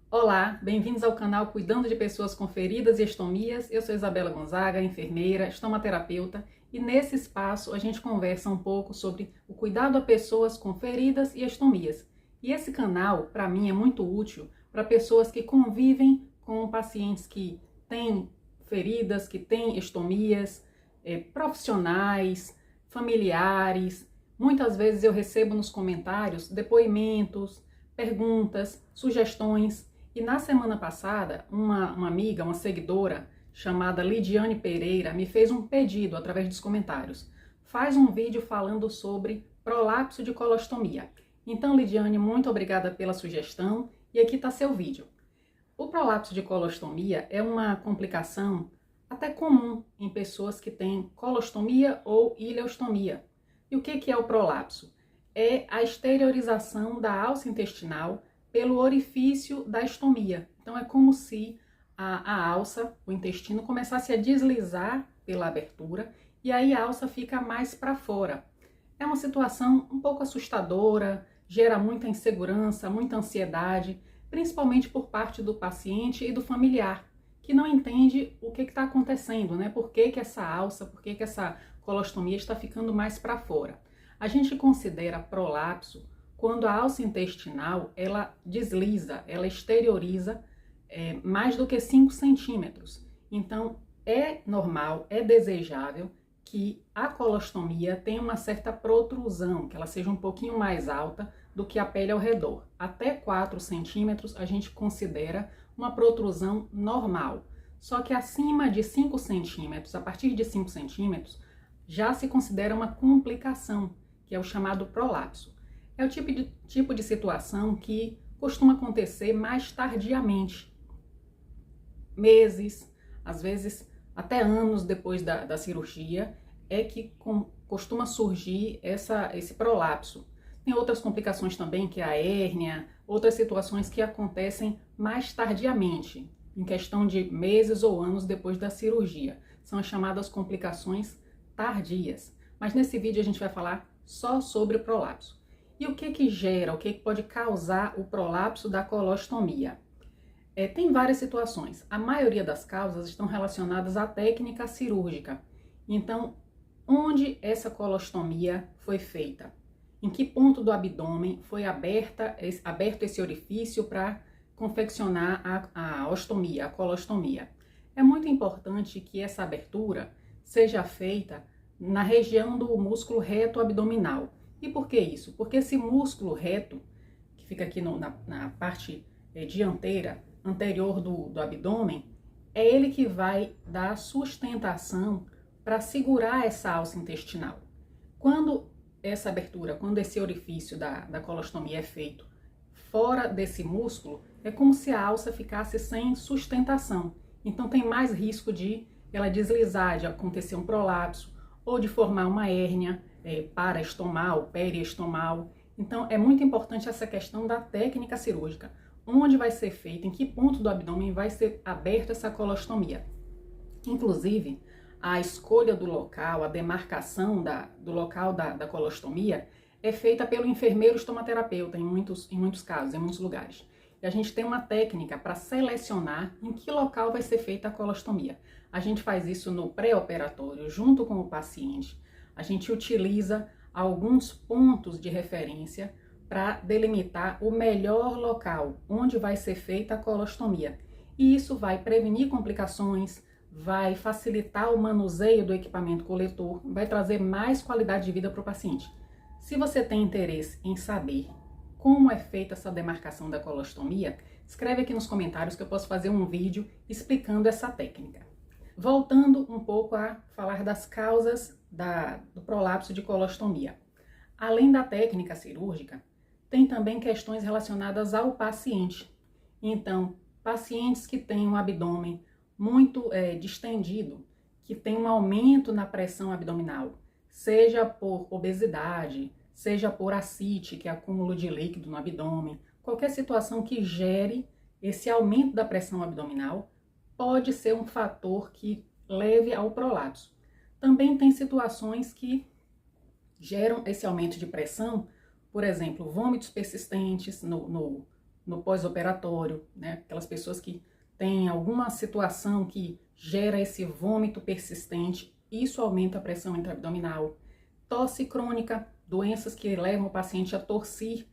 Olá, bem-vindos ao canal Cuidando de Pessoas com Feridas e Estomias. Eu sou Isabela Gonzaga, enfermeira, estomaterapeuta, e nesse espaço a gente conversa um pouco sobre o cuidado a pessoas com feridas e estomias. E esse canal, para mim, é muito útil para pessoas que convivem com pacientes que têm feridas, que têm estomias, profissionais, familiares. Muitas vezes eu recebo nos comentários depoimentos, perguntas, sugestões. E na semana passada, uma amiga, uma seguidora, chamada Lidiane Pereira, me fez um pedido através dos comentários. Faz um vídeo falando sobre prolapso de colostomia. Então, Lidiane, muito obrigada pela sugestão e aqui está seu vídeo. O prolapso de colostomia é uma complicação até comum em pessoas que têm colostomia ou ileostomia. E o que é o prolapso? É a exteriorização da alça intestinal pelo orifício da estomia. Então é como se a alça, o intestino, começasse a deslizar pela abertura e aí a alça fica mais para fora. É uma situação um pouco assustadora, gera muita insegurança, muita ansiedade, principalmente por parte do paciente e do familiar, que não entende o que está acontecendo, né? Por que essa alça, por que essa colostomia está ficando mais para fora. A gente considera prolapso quando a alça intestinal ela desliza, ela exterioriza mais do que 5 centímetros. Então, é normal, é desejável que a colostomia tenha uma certa protrusão, que ela seja um pouquinho mais alta do que a pele ao redor. Até 4 centímetros a gente considera uma protrusão normal. Só que acima de 5 centímetros, a partir de 5 centímetros, já se considera uma complicação, que é o chamado prolapso. É o tipo de situação que costuma acontecer mais tardiamente, meses, às vezes até anos depois da cirurgia, é que costuma surgir esse prolapso. Tem outras complicações também, que é a hérnia, outras situações que acontecem mais tardiamente, em questão de meses ou anos depois da cirurgia. São as chamadas complicações tardias. Mas nesse vídeo a gente vai falar só sobre o prolapso. E o que gera, o que pode causar o prolapso da colostomia? Tem várias situações. A maioria das causas estão relacionadas à técnica cirúrgica. Então, onde essa colostomia foi feita? Em que ponto do abdômen foi aberto esse orifício para confeccionar a ostomia, a colostomia? É muito importante que essa abertura seja feita na região do músculo reto abdominal. E por que isso? Porque esse músculo reto, que fica aqui na parte dianteira, anterior do abdômen, é ele que vai dar sustentação para segurar essa alça intestinal. Quando essa abertura, quando esse orifício da colostomia é feito fora desse músculo, é como se a alça ficasse sem sustentação. Então tem mais risco de ela deslizar, de acontecer um prolapso, ou de formar uma hérnia paraestomal, periestomal. Então é muito importante essa questão da técnica cirúrgica. Onde vai ser feita, em que ponto do abdômen vai ser aberta essa colostomia. Inclusive, a escolha do local, a demarcação do local da colostomia é feita pelo enfermeiro estomaterapeuta em muitos casos, em muitos lugares. E a gente tem uma técnica para selecionar em que local vai ser feita a colostomia. A gente faz isso no pré-operatório, junto com o paciente. A gente utiliza alguns pontos de referência para delimitar o melhor local onde vai ser feita a colostomia. E isso vai prevenir complicações, vai facilitar o manuseio do equipamento coletor, vai trazer mais qualidade de vida para o paciente. Se você tem interesse em saber como é feita essa demarcação da colostomia, escreve aqui nos comentários que eu posso fazer um vídeo explicando essa técnica. Voltando um pouco a falar das causas do prolapso de colostomia. Além da técnica cirúrgica, tem também questões relacionadas ao paciente. Então, pacientes que têm um abdômen muito distendido, que tem um aumento na pressão abdominal, seja por obesidade, seja por ascite, que é acúmulo de líquido no abdômen, qualquer situação que gere esse aumento da pressão abdominal, pode ser um fator que leve ao prolapso. Também tem situações que geram esse aumento de pressão, por exemplo, vômitos persistentes no no pós-operatório, né? Aquelas pessoas que têm alguma situação que gera esse vômito persistente, isso aumenta a pressão intraabdominal. Tosse crônica, doenças que levam o paciente a tossir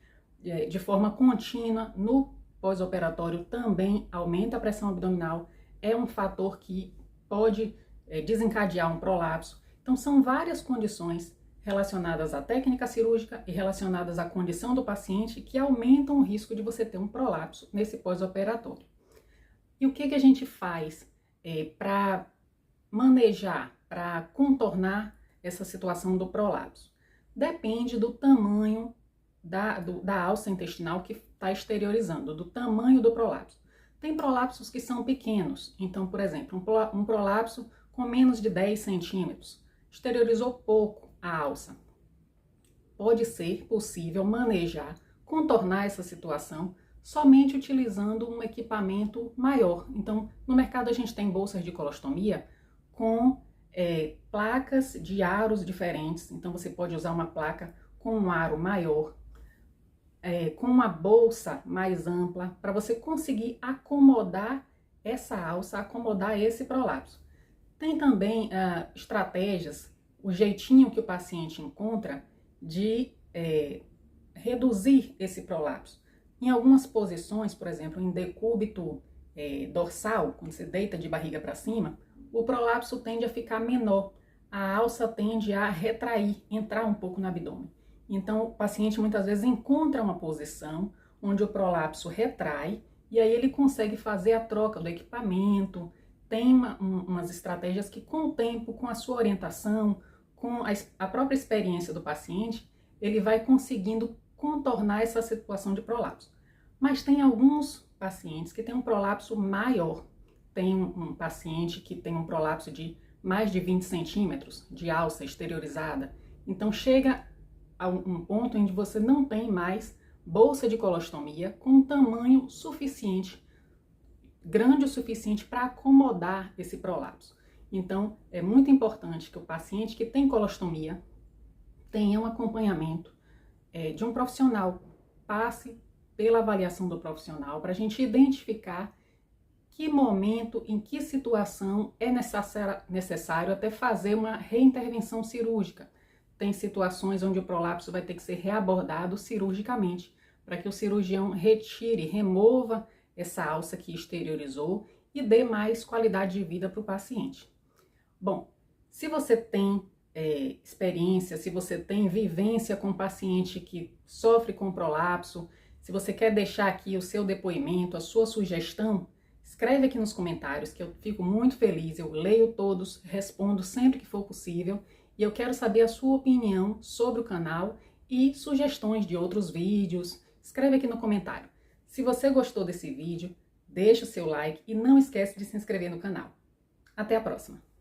de forma contínua no pós-operatório também aumenta a pressão abdominal, é um fator que pode desencadear um prolapso. Então são várias condições relacionadas à técnica cirúrgica e relacionadas à condição do paciente que aumentam o risco de você ter um prolapso nesse pós-operatório. E o que a gente faz para manejar, para contornar essa situação do prolapso? Depende do tamanho da alça intestinal que está exteriorizando, do tamanho do prolapso. Tem prolapsos que são pequenos, então, por exemplo, um prolapso com menos de 10 centímetros, exteriorizou pouco a alça. Pode ser possível manejar, contornar essa situação somente utilizando um equipamento maior. Então, no mercado a gente tem bolsas de colostomia com placas de aros diferentes. Então, você pode usar uma placa com um aro maior, com uma bolsa mais ampla, para você conseguir acomodar essa alça, acomodar esse prolapso. Tem também estratégias, o jeitinho que o paciente encontra de reduzir esse prolapso. Em algumas posições, por exemplo, em decúbito dorsal, quando você deita de barriga para cima, o prolapso tende a ficar menor, a alça tende a retrair, entrar um pouco no abdômen. Então, o paciente muitas vezes encontra uma posição onde o prolapso retrai e aí ele consegue fazer a troca do equipamento. Tem umas estratégias que, com o tempo, com a sua orientação, com a própria experiência do paciente, ele vai conseguindo contornar essa situação de prolapso. Mas tem alguns pacientes que têm um prolapso maior. Tem um paciente que tem um prolapso de mais de 20 centímetros de alça exteriorizada. Então, chega a um ponto em que você não tem mais bolsa de colostomia com um tamanho suficiente, grande o suficiente para acomodar esse prolapso. Então, é muito importante que o paciente que tem colostomia tenha um acompanhamento de um profissional, passe pela avaliação do profissional para a gente identificar que momento, em que situação é necessário até fazer uma reintervenção cirúrgica. Tem situações onde o prolapso vai ter que ser reabordado cirurgicamente, para que o cirurgião retire, remova essa alça que exteriorizou e dê mais qualidade de vida para o paciente. Bom, se você tem experiência, se você tem vivência com paciente que sofre com prolapso, se você quer deixar aqui o seu depoimento, a sua sugestão, escreve aqui nos comentários que eu fico muito feliz, eu leio todos, respondo sempre que for possível e eu quero saber a sua opinião sobre o canal e sugestões de outros vídeos. Escreve aqui no comentário. Se você gostou desse vídeo, deixa o seu like e não esquece de se inscrever no canal. Até a próxima!